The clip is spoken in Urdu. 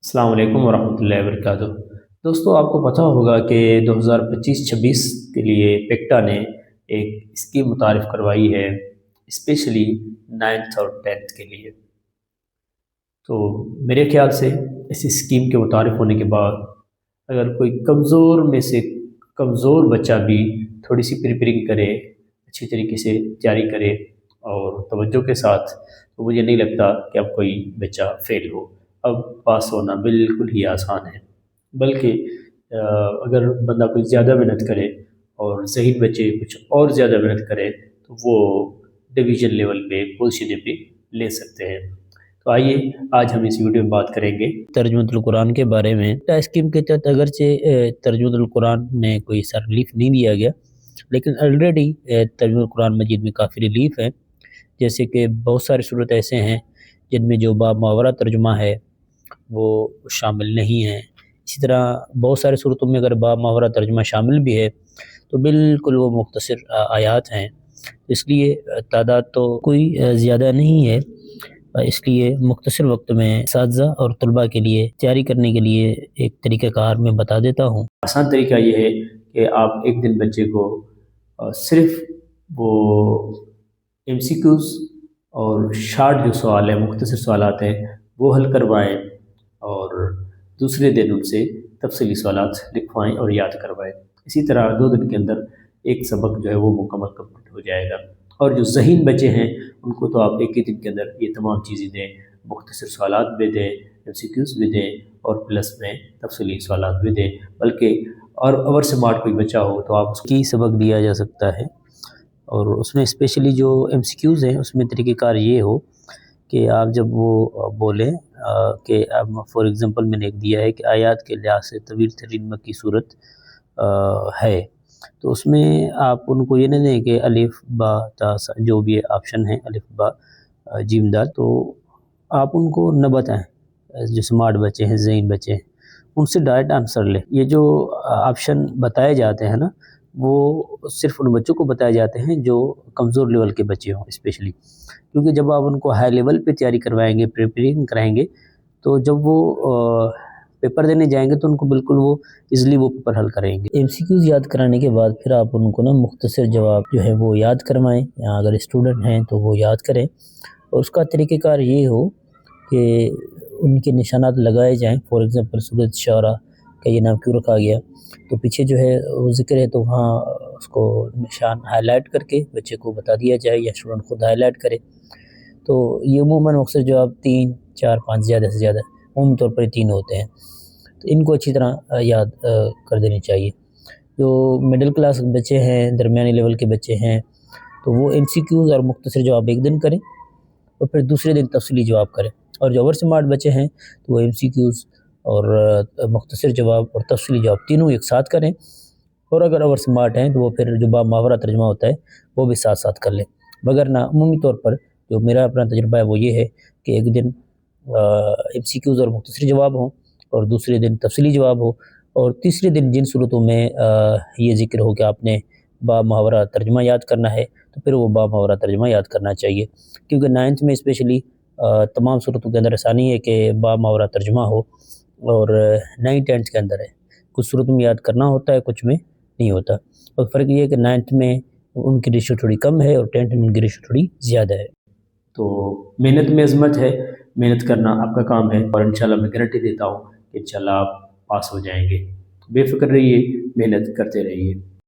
السلام علیکم ورحمۃ اللہ وبرکاتہ۔ دوستو، آپ کو پتہ ہوگا کہ 2025-26 کے لیے پیکٹا نے ایک اسکیم متعارف کروائی ہے، اسپیشلی 9th اور 10th کے لیے۔ تو میرے خیال سے اس اسکیم کے متعارف ہونے کے بعد اگر کوئی کمزور میں سے کمزور بچہ بھی تھوڑی سی پریپیرنگ کرے، اچھی طریقے سے تیاری کرے اور توجہ کے ساتھ، تو مجھے نہیں لگتا کہ اب کوئی بچہ فیل ہو۔ اب پاس ہونا بالکل ہی آسان ہے، بلکہ اگر بندہ کچھ زیادہ محنت کرے اور ذہین بچے کچھ اور زیادہ محنت کرے تو وہ ڈویژن لیول پہ پوزیشنیں بھی لے سکتے ہیں۔ تو آئیے آج ہم اس ویڈیو میں بات کریں گے ترجمہ القرآن کے بارے میں۔ اسکیم کے تحت اگرچہ ترجمہ القرآن میں کوئی سا ریلیف نہیں دیا گیا، لیکن آلریڈی ترجمہ القرآن مجید میں کافی ریلیف ہے، جیسے کہ بہت سارے صورت ایسے ہیں جن میں جو باب محاورہ ترجمہ ہے وہ شامل نہیں ہیں۔ اسی طرح بہت سارے صورتوں میں اگر باب محاورہ ترجمہ شامل بھی ہے تو بالکل وہ مختصر آیات ہیں، اس لیے تعداد تو کوئی زیادہ نہیں ہے، اس لیے مختصر وقت میں اساتذہ اور طلباء کے لیے تیاری کرنے کے لیے ایک طریقہ کار میں بتا دیتا ہوں۔ آسان طریقہ یہ ہے کہ آپ ایک دن بچے کو صرف وہ MCQs اور شارٹ جو سوال ہیں، مختصر سوالات ہیں، وہ حل کروائیں اور دوسرے دن ان سے تفصیلی سوالات لکھوائیں اور یاد کروائیں۔ اسی طرح 2 دن کے اندر ایک سبق جو ہے وہ مکمل کمپلیٹ ہو جائے گا۔ اور جو ذہین بچے ہیں ان کو تو آپ ایک ہی دن کے اندر یہ تمام چیزیں دیں، مختصر سوالات بھی دیں، MCQs بھی دیں اور پلس میں تفصیلی سوالات بھی دیں، بلکہ اور سمارٹ کوئی بچہ ہو تو آپ اس کی سبق دیا جا سکتا ہے۔ اور اس میں اسپیشلی جو MCQs ہیں اس میں طریقہ کار یہ ہو کہ آپ جب وہ بولیں کہ اب فار ایگزامپل میں نے ایک دیا ہے کہ آیات کے لحاظ سے طویل ترین مکی صورت ہے، تو اس میں آپ ان کو یہ نہ دیں کہ الف با تا سا جو بھی آپشن ہے الف با جیم دال، تو آپ ان کو نہ بتائیں۔ جو سمارٹ بچے ہیں، ذہین بچے ہیں، ان سے ڈائریکٹ آنسر لیں۔ یہ جو آپشن بتائے جاتے ہیں نا، وہ صرف ان بچوں کو بتائے جاتے ہیں جو کمزور لیول کے بچے ہوں اسپیشلی، کیونکہ جب آپ ان کو ہائی لیول پہ تیاری کروائیں گے، پریپیرنگ کرائیں گے، تو جب وہ پیپر دینے جائیں گے تو ان کو بالکل وہ ایزلی وہ پیپر حل کریں گے۔ MCQs یاد کرانے کے بعد پھر آپ ان کو نا مختصر جواب جو ہے وہ یاد کروائیں، یا اگر اسٹوڈنٹ ہیں تو وہ یاد کریں۔ اور اس کا طریقہ کار یہ ہو کہ ان کے نشانات لگائے جائیں۔ فار ایگزامپل سورۃ شعراء کا یہ نام کیوں رکھا گیا، تو پیچھے جو ہے وہ ذکر ہے تو وہاں اس کو نشان ہائی لائٹ کر کے بچے کو بتا دیا جائے یا اسٹوڈنٹ خود ہائی لائٹ کرے۔ تو یہ عموماً مختصر جواب 3 4 5 زیادہ سے زیادہ عمومی طور پر 3 ہوتے ہیں، تو ان کو اچھی طرح یاد کر دینی چاہیے۔ جو مڈل کلاس بچے ہیں، درمیانی لیول کے بچے ہیں، تو وہ MCQs اور مختصر جواب ایک دن کریں اور پھر دوسرے دن تفصیلی جواب کریں۔ اور جو اوور سمارٹ بچے ہیں تو وہ MCQs اور مختصر جواب اور تفصیلی جواب تینوں ایک ساتھ کریں، اور اگر اوور سمارٹ ہیں تو وہ پھر جو باب محاورہ ترجمہ ہوتا ہے وہ بھی ساتھ ساتھ کر لیں۔ مگر نہ عمومی طور پر جو میرا اپنا تجربہ ہے وہ یہ ہے کہ ایک دن MCQs اور مختصر جواب ہوں اور دوسرے دن تفصیلی جواب ہو، اور تیسرے دن جن صورتوں میں یہ ذکر ہو کہ آپ نے باب محاورہ ترجمہ یاد کرنا ہے تو پھر وہ باب محاورہ ترجمہ یاد کرنا چاہیے، کیونکہ 9th میں اسپیشلی تمام صورتوں کے اندر آسانی ہے کہ باب محاورہ ترجمہ ہو، اور 9 10th کے اندر ہے، کچھ صورتوں میں یاد کرنا ہوتا ہے، کچھ میں نہیں ہوتا۔ اور فرق یہ ہے کہ 9th میں ان کی ریشو تھوڑی کم ہے اور 10th میں ان کی ریشو تھوڑی زیادہ ہے۔ تو محنت میں عظمت ہے، محنت کرنا آپ کا کام ہے، اور انشاءاللہ میں گارنٹی دیتا ہوں کہ انشاءاللہ آپ پاس ہو جائیں گے۔ بے فکر رہیے، محنت کرتے رہیے۔